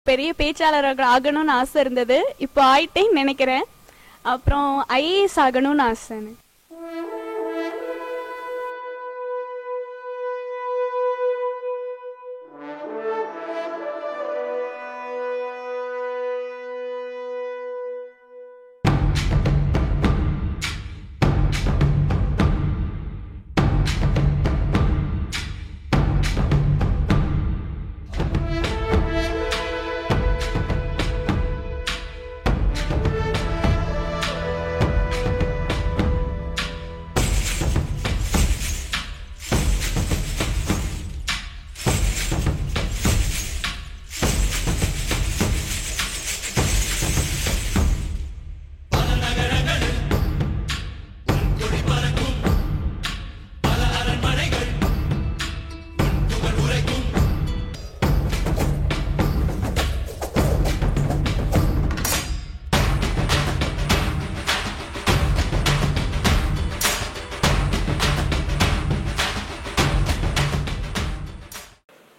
பெரிய பேச்சாளராக ஆகணும்னு ஆசை இருந்தது. இப்போ ஆயிட்டேன்னு நினைக்கிறேன். அப்புறம் ஐஏஎஸ் ஆகணும்னு ஆசை.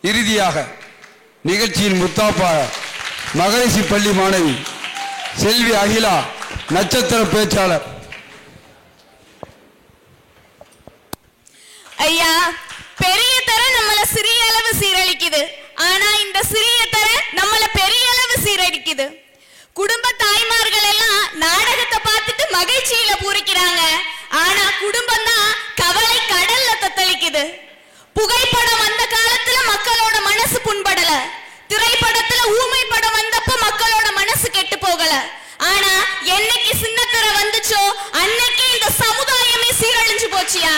இறுதியாக நிகழ்ச்சியின் முத்தாப்பாக மகரிஷி பள்ளி மாணவி செல்வி அகிலா நட்சத்திர பேச்சாளர். ஐயா, பெரிய தர நம்மள சிறிய அளவு சீரழிக்குது. ஆனா இந்த சிறிய தர நம்மள பெரிய அளவு சீரழிக்குது. குடும்ப தாய்மார்கள் எல்லாம் நாடகத்தை பார்த்துட்டு மகிழ்ச்சியில பூரிக்கிறாங்க. ஆனா குடும்பம் தான் கவலை கடல்ல தத்தளிக்குது. புகைப்படம் வந்த காலத்துல மக்களோட மனசு புண்படல. திரைப்படத்துல ஊமை படம் வந்தப்ப மக்களோட மனசு கெட்டு போகல. ஆனா என்னைக்கு சின்னத்திர வந்துச்சோ அன்னைக்கு இந்த சமுதாயமே சீரழிஞ்சு போச்சியா.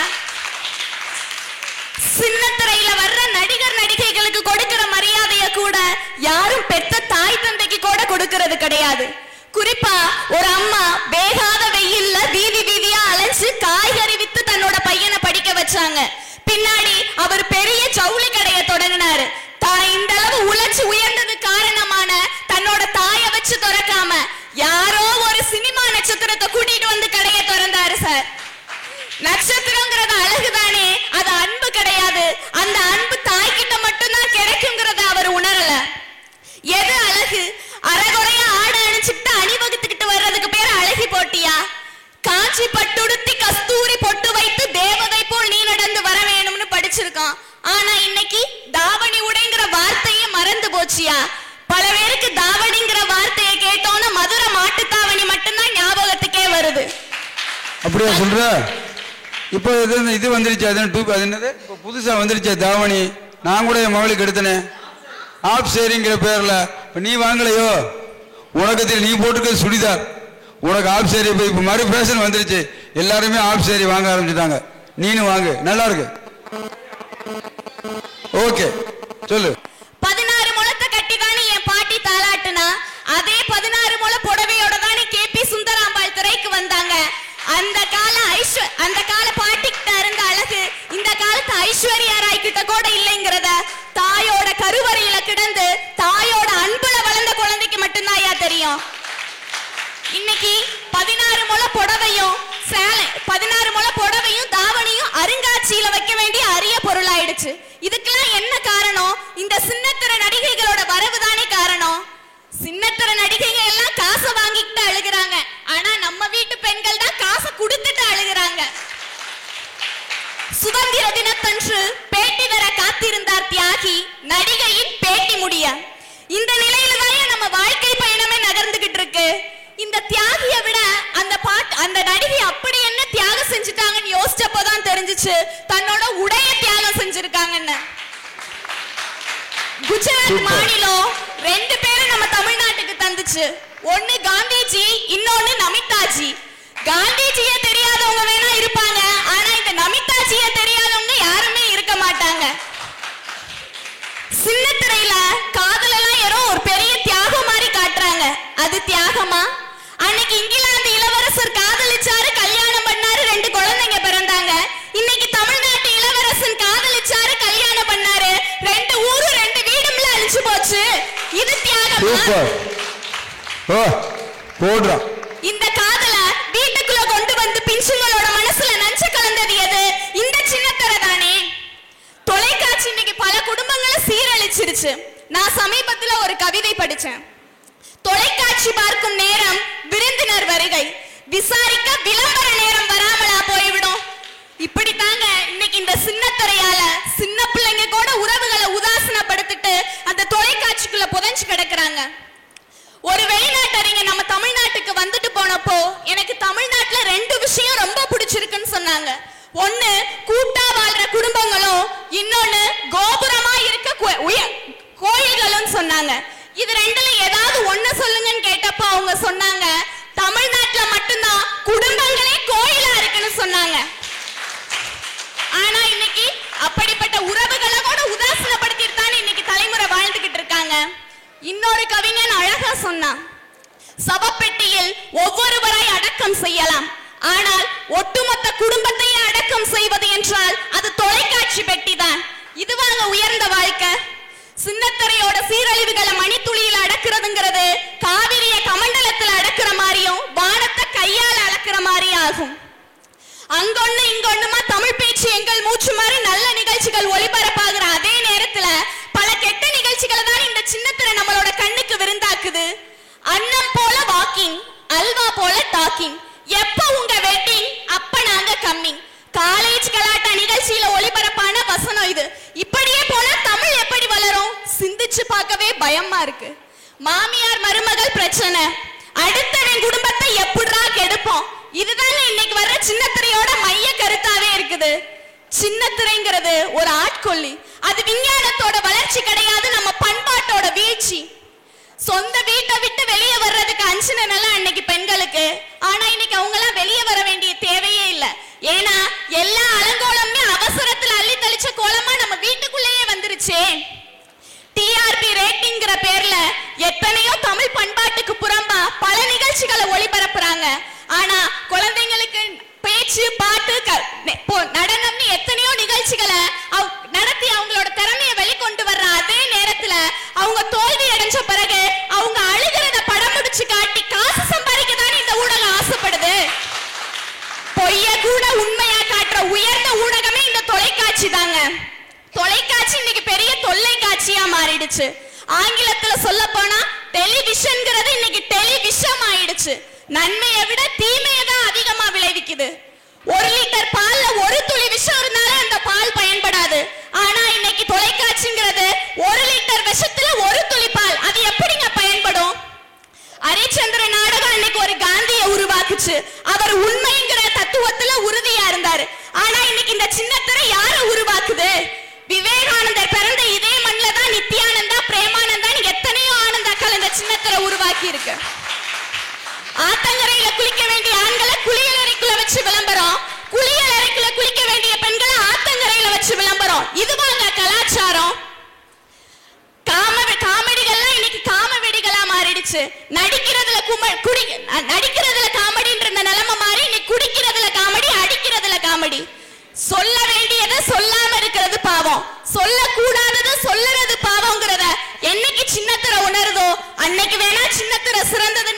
சின்னத்திரையில வர்ற நடிகர் நடிகைகளுக்கு கொடுக்கிற மரியாதைய கூட யாரும் பெத்த தாய் தந்தைக்கு கூட கொடுக்கிறது கிடையாது. குறிப்பா ஒரு அம்மா வேகாத வெயில்ல வீதி வீதியா அலைஞ்சு காய்கறி வித்து தன்னோட பையனை படிக்க வச்சாங்க. பின்னாடி அவர் பெரிய ஜவுளி கடையை தொடங்கினாரு. தாய் இந்த அளவு உழைச்சு உயர்ந்தது காரணமான தன்னோட தாயை வச்சு திறக்காம யாரோ ஒரு சினிமா நட்சத்திரத்தை கூட்டிட்டு வந்து கடையை திறந்தாரு சார். நட்சத்திரங்கிறது அழகுதானே, அது அன்பு கிடையாது. அந்த அன்பு தாய்கிட்ட மட்டும்தான் கிடைக்குங்கிறத அவர் உணரல. எது அழகு? அரைகுறையா ஆடை அணிச்சுட்டு அணிவகுத்துக்கிட்டு வர்றதுக்கு பேர் அழகி போட்டியா? காஞ்சி பட்டுடுத்தி கஸ்தூரி பொட்டு வைத்து தேவதை போல் நீ நடந்து வர வேணும்னு படிச்சிருக்கான். ஆனா இன்னைக்கு தாவணி உடைங்கிற வார்த்தையே மறந்து போச்சியா. பல பேருக்கு தாவணிங்கிற வார்த்தையை கேட்டோன்னா மதுரை மாட்டு தாவணி மட்டும்தான் ஞாபகத்துக்கே வருது. அப்படியா சொல்ற? இப்போ இது வந்துருச்சு. அது என்னது இப்போ புதுசா வந்துருச்சு தாவணி. நான் கூட என் மகளுக்கு எடுத்தனே ஆப் சேரிங்கிற பேர்ல. இப்போ நீ வாங்கலையோ? உனக்கு தெரியும், நீ போட்டுக்க சுடிதார், உனக்கு ஆப் சேரி. இப்போ மறு ஃபேஷன் வந்துருச்சு, எல்லாருமே ஆப் சேரி வாங்க ஆரம்பிச்சுட்டாங்க. நீனு வாங்கு, நல்லா இருக்கு. ஓகே சொல்லு. 16 முழத்தை கட்டி தானே என் பாட்டி தாலாட்டுனா, அதே 16 முழ புடவையோட தானே கேபி சுந்தராம்பாள் திரைக்கு வந்தாங்க. அந்த கால பாட்டிக்கிட்ட இருந்த அழகு இந்த காலத்து ஐஸ்வர்யா ராய் கிட்ட கூட இல்லைங்கிறத தாயோட கருவறையில கிடந்து தாயோட அன்புல வளர்ந்த குழந்தைக்கு மட்டும்தான் ஐயா தெரியும். இன்னைக்கு 16 முழ புடவையும் 16 முழ புடவையும் தாவணியும் அருங்காட்சியில வைக்க வேண்டிய அரிய பொருளாயிடுச்சு. இதுக்கெல்லாம் என்ன காரணம்? இந்த சின்னத்திர நடிகைகளோட வரவுதானே காரணம். சின்னத்திர நடிகைகள் எல்லாம் காசை வாங்கிட்டு அழுகுறாங்க. ஆனா நம்ம வீட்டு பெண்கள் தான் காசை கொடுத்துட்டு அழுகுறாங்க. சுதந்திர தினத்தன்று பேட்டி தர காத்திருந்தார் தியாகி, நடிகையின் பேட்டி முடிய. இந்த நிலையில தான் நம்ம வாழ்க்கை பயணமே நகர்ந்துகிட்டு இருக்கு. இந்த தியாகியை விட அந்த நடிகை அப்படி என்ன தியாகம் செஞ்சுட்டாங்கன்னு யோசிச்சப்போதான் தெரிஞ்சிச்சு தன்னோட உடைய தியாகம் செஞ்சிருக்காங்கன்னு. குஜராத் மாநிலம் 2 பேரும் நம்ம தமிழ்நாட்டுக்கு தந்துச்சு. ஒன்னு காந்திஜி, இன்னொன்னு நமிதாஜி. காந்திஜியே தெரியாதவங்க வேணா இருப்பாங்க, ஆனா இந்த நமிதாஜியே தெரியாதவங்க யாருமே இருக்க மாட்டாங்க. சின்னத்திரையில காதல் எல்லாம் யாரோ ஒரு பெரிய தியாகம் மாதிரி காட்டுறாங்க. அது தியாகமா? அன்னைக்கு இங்கிலாந்து இளவரசர் காதலிச்சாரு, கல்யாணம் பண்ணாரு, 2 குழந்தைங்க பிறந்தாங்க. இன்னைக்கு தமிழ்நாட்டு இளவரசன் காதலிச்சாரு, கல்யாணம் பண்ணாரு, 2 ஊரு 2 வீடும்ல அழிச்சு போச்சு. இது தியாகமா? இந்த காதல வீட்டுக்குள்ள கொண்டு வந்து பிஞ்சுங்களோட மனசுல நஞ்ச கலந்தது எது? இந்த சின்னத்திரை தானே. தொலைக்காட்சி இன்னைக்கு பல குடும்பங்களை சீரழிச்சிருச்சு. நான் சமீபத்துல ஒரு கவிதை படிச்சேன். தொலைக்காட்சி பார்க்கும் நேரம் விருந்தினர் வருகை, விசாரிக்க விளம்பர நேரம் வராமலா போய்விடும். இப்படித்தாங்க இன்னைக்கு இந்த சின்னத்திரையால சின்ன பிள்ளைங்க கூட உறவுகளை உதாசனப்படுத்திட்டு அந்த தொலைக்காட்சிக்குள்ள புதைஞ்சு கிடக்குறாங்க. ஒரு வெளிநாட்டறிஞர் நம்ம தமிழ்நாட்டுக்கு வந்துட்டு போனப்போ எனக்கு தமிழ்நாட்டுல 2 விஷயம் ரொம்ப பிடிச்சிருக்குன்னு சொன்னாங்க. ஒண்ணு கூட்டா வாழ்ற குடும்பங்களும், இன்னொன்னு கோபுரமா இருக்க கோயில்களும் சொன்னாங்க. இது 2ல ஏதாவது ஒண்ணு சொல்லுங்கன்னு கேட்டப்போ அவங்க சொன்னாங்க தமிழ்நாட்டுல மட்டும்தான் குடும்பங்களே கோயிலா இருக்குன்னு சொன்னாங்க. ஆனா இன்னைக்கு அப்படிப்பட்ட உறவுகளை கூட உதாசனப்படுத்திட்டு தான் இன்னைக்கு தலைமுறை வாழ்ந்துகிட்டு இருக்காங்க. இன்னொரு கவிஞன் அழகா சொன்னான், சவப்பெட்டியில் ஒவ்வொருவரை அடக்கம் செய்யலாம், ஆனால் ஒட்டுமொத்த குடும்பத்தையே அடக்கம் செய்வது என்றால் அது தொலைக்காட்சி பெட்டி தான். இதுவாங்க உயர்ந்த வாழ்க்கை. சின்னத்திரையோட சீரழிவுகளை மணித்துளியில் அடக்குறதுங்கிறது காவிரிய கமண்டலத்தில் அடக்குற மாதிரியும் வானத்தை கையால அளக்குற மாதிரி ஆகும். அங்கொன்னு இங்கொன்னுமா தமிழ் பேச்சு எங்கள் மூச்சு மாதிரி நல்ல நிகழ்ச்சிகள் ஒளிபரப்பாகிற அதே நேரத்துல பல கெட்ட நிகழ்ச்சிகளை தான் இந்த சின்னத்திரை நம்மளோட கண்ணுக்கு விருந்தாக்குது. அன்னம் போல வாக்கிங், அல்வா போல டாக்கிங், எப்ப உங்க வெட்டிங் அப்ப நாங்க கம்மிங், காலேஜ் கலாட்டா நிகழ்ச்சியில ஒளிபரப்பான வசனம் இது. இப்படியே போனா தமிழ் எப்படி வளரும்? சிந்திச்சு பார்க்கவே பயமா இருக்கு. மாமியார் மருமகள் பிரச்சனை, அடுத்தவன் குடும்பத்தை எப்படிரா கெடுப்போம், இதுதாங்க இன்னைக்கு வர்ற சின்னத்திரையோட மைய கருத்தாவே இருக்குது. சின்னத்திரைங்கிறது ஒரு ஆட்கொல்லி, அது விஞ்ஞானத்தோட வளர்ச்சி கிடையாது, நம்ம பண்பாட்டோட வீழ்ச்சி. சொந்த வீட்டை விட்டு வெளியே வர்றதுக்கு அஞ்சின நிலை அன்னைக்கு பெண்களுக்கு. ஆனா இன்னைக்கு அவங்க எல்லாம் வெளியே வர வேண்டிய தேவையே இல்லை. ஏன்னா எல்லா அலங்கோலமே அவசரத்துல அள்ளி தெளிச்ச கோலமா நம்ம வீட்டுக்குள்ளேயே வந்துருச்சே. டிஆர்பி ரேட்டிங்கிற பேர்ல எத்தனையோ தமிழ் பண்பாட்டுக்கு புறம்பா பல நிகழ்ச்சிகளை ஒளிபரப்புறாங்க. ஆனா குழந்தைங்களுக்கு பேச்சு, பாட்டு, நடனம்னு எத்தனையோ நிகழ்ச்சிகளை நடத்தி அவங்களோட திறமையை வெளிக்கொண்டு வர்ற அதே நேரத்துல அவங்க தோல்வி அடைஞ்ச பிறகு அவங்க அழுகிறத படம் முடிச்சு காட்டி காசு சம்பாதிக்க தானே இந்த ஊடகம் ஆசைப்படுது. பொய்ய கூட உண்மையா காட்டுற உயர்ந்த ஊடகமே இந்த தொலைக்காட்சி தாங்க. தொலைக்காட்சி இன்னைக்கு பெரிய தொல்லைக்காட்சியா மாறிடுச்சு. ஆங்கிலத்துல சொல்ல போனா டெலிவிஷன்ங்கிறது இன்னைக்கு டெலிவிஷம் ஆயிடுச்சு. நன்மையை விட தீமையை தான் அதிகமா விளைவிக்குது. 1 லிட்டர் பால்ல 1 துளி விஷம் இருந்தாலும் அந்த பால் பயன்படாது. ஆனா இன்னைக்கு தொலைக்காட்சிங்கிறது 1 லிட்டர் விஷத்துல 1 துளி பால், அது எப்படிங்க பயன்படும்? ஹரிச்சந்திர நாடகம் இன்னைக்கு ஒரு காந்தியை உருவாக்குச்சு. அவர் உண்மைங்கிற தத்துவத்துல உறுதியா இருந்தாரு. ஆனா இன்னைக்கு இந்த சின்னத்திரை யார உருவாக்குது? விவேகானந்தர் பிறந்த இதே மண்ணில தான் நித்யானந்தா, பிரேமானந்தா, எத்தனையோ ஆனந்தாக்கள் இந்த சின்னத்திரை உருவாக்கி இருக்கு. ஆத்தங்கரையில குளிக்க வேண்டிய ஆண்களை குளியல் அறைக்குள்ள வச்சு விளம்பரம், குளியல் அறைக்குள்ள குளிக்க வேண்டிய பெண்களை ஆத்தங்கரையில வச்சு விளம்பரம். இதுவாங்க கலாச்சாரம். காமெடிகள்லாம் இன்னைக்கு காம வெடிகளா மாறிடுச்சு. நடிக்கிறதுல காமெடின்ற நிலைமை மாறி இன்னைக்கு குடிக்கிறதுல காமெடி, அடிக்கிறதுல காமெடி. சொல்ல வேண்டியதை சொல்லாம இருக்கிறது பாவம், சொல்லக்கூடாதது சொல்லுறது பாவம்ங்கிறத என்னைக்கு சின்னத்திரை உணருதோ அன்னைக்கு வேணா சின்னத்திரை சிறந்தது